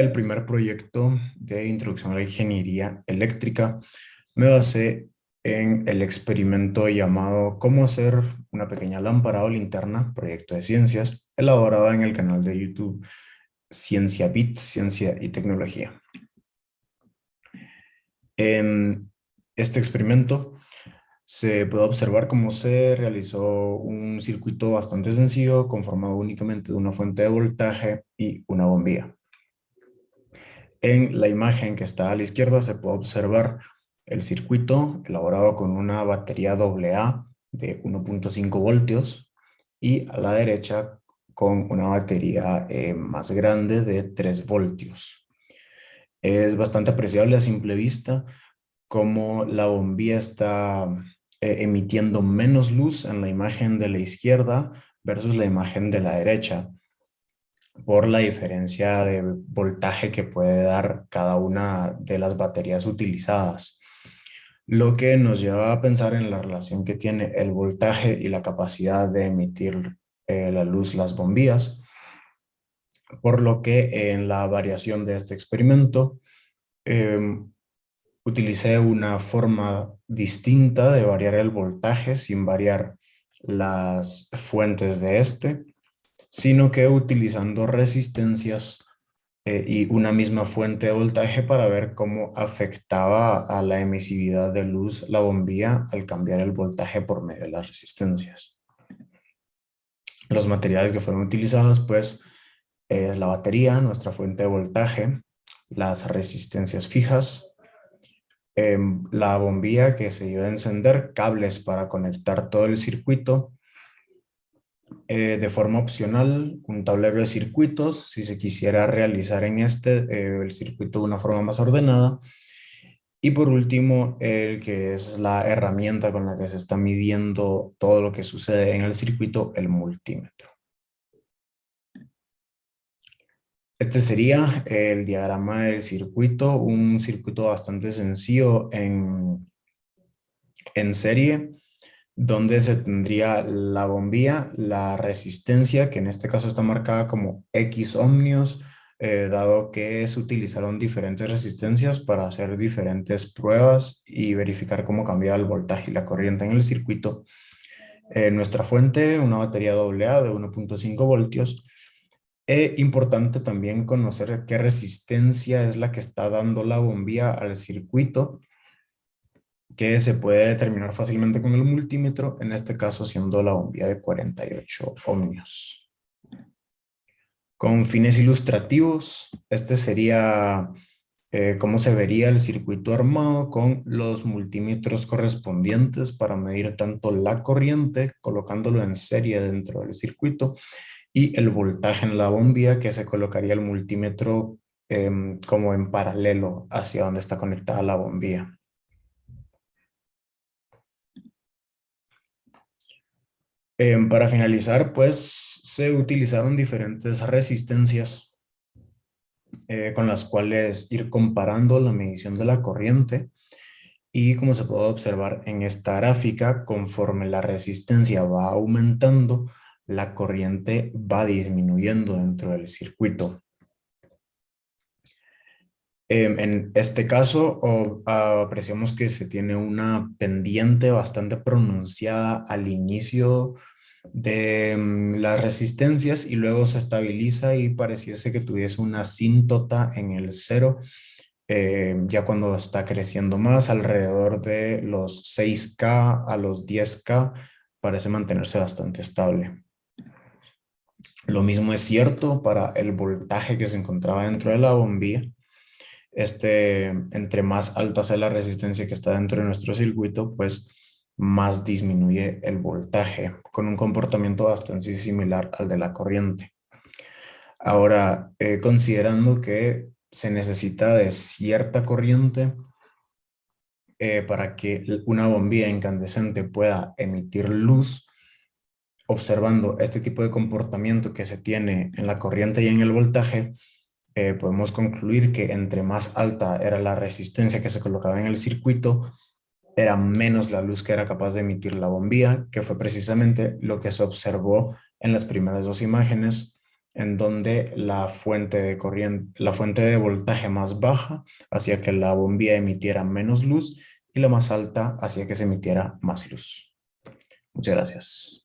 el primer proyecto de introducción a la ingeniería eléctrica, me basé en el experimento llamado Cómo hacer una pequeña lámpara o linterna, proyecto de ciencias, elaborado en el canal de YouTube Ciencia Bit, Ciencia y Tecnología. En este experimento se puede observar cómo se realizó un circuito bastante sencillo conformado únicamente de una fuente de voltaje y una bombilla. En la imagen que está a la izquierda se puede observar el circuito elaborado con una batería AA de 1.5 voltios y a la derecha con una batería más grande de 3 voltios. Es bastante apreciable a simple vista cómo la bombilla está emitiendo menos luz en la imagen de la izquierda versus la imagen de la derecha, por la diferencia de voltaje que puede dar cada una de las baterías utilizadas. Lo que nos lleva a pensar en la relación que tiene el voltaje y la capacidad de emitir la luz las bombillas, por lo que en la variación de este experimento utilicé una forma distinta de variar el voltaje sin variar las fuentes de este, sino que utilizando resistencias y una misma fuente de voltaje para ver cómo afectaba a la emisividad de luz la bombilla al cambiar el voltaje por medio de las resistencias. Los materiales que fueron utilizados, pues, es la batería, nuestra fuente de voltaje, las resistencias fijas, la bombilla que se iba a encender, cables para conectar todo el circuito, de forma opcional, un tablero de circuitos, si se quisiera realizar en el circuito de una forma más ordenada. Y por último, el que es la herramienta con la que se está midiendo todo lo que sucede en el circuito, el multímetro. Este sería el diagrama del circuito, un circuito bastante sencillo en serie, donde se tendría la bombilla, la resistencia, que en este caso está marcada como X ohmios, dado que se utilizaron diferentes resistencias para hacer diferentes pruebas y verificar cómo cambiaba el voltaje y la corriente en el circuito. Nuestra fuente, una batería AA de 1.5 voltios. Importante también conocer qué resistencia es la que está dando la bombilla al circuito, que se puede determinar fácilmente con el multímetro, en este caso siendo la bombilla de 48 ohmios. Con fines ilustrativos, este sería cómo se vería el circuito armado con los multímetros correspondientes para medir tanto la corriente, colocándolo en serie dentro del circuito, y el voltaje en la bombilla, que se colocaría el multímetro como en paralelo hacia donde está conectada la bombilla. Para finalizar, pues se utilizaron diferentes resistencias con las cuales ir comparando la medición de la corriente, y como se puede observar en esta gráfica, conforme la resistencia va aumentando, la corriente va disminuyendo dentro del circuito. En este caso, apreciamos que se tiene una pendiente bastante pronunciada al inicio de las resistencias y luego se estabiliza y pareciese que tuviese una asíntota en el cero, ya cuando está creciendo más, alrededor de los 6K a los 10K, parece mantenerse bastante estable. Lo mismo es cierto para el voltaje que se encontraba dentro de la bombilla. Entre más alta sea la resistencia que está dentro de nuestro circuito, pues más disminuye el voltaje, con un comportamiento bastante similar al de la corriente. Ahora, considerando que se necesita de cierta corriente para que una bombilla incandescente pueda emitir luz, observando este tipo de comportamiento que se tiene en la corriente y en el voltaje, podemos concluir que entre más alta era la resistencia que se colocaba en el circuito, era menos la luz que era capaz de emitir la bombilla, que fue precisamente lo que se observó en las primeras dos imágenes, en donde la fuente de voltaje más baja hacía que la bombilla emitiera menos luz y la más alta hacía que se emitiera más luz. Muchas gracias.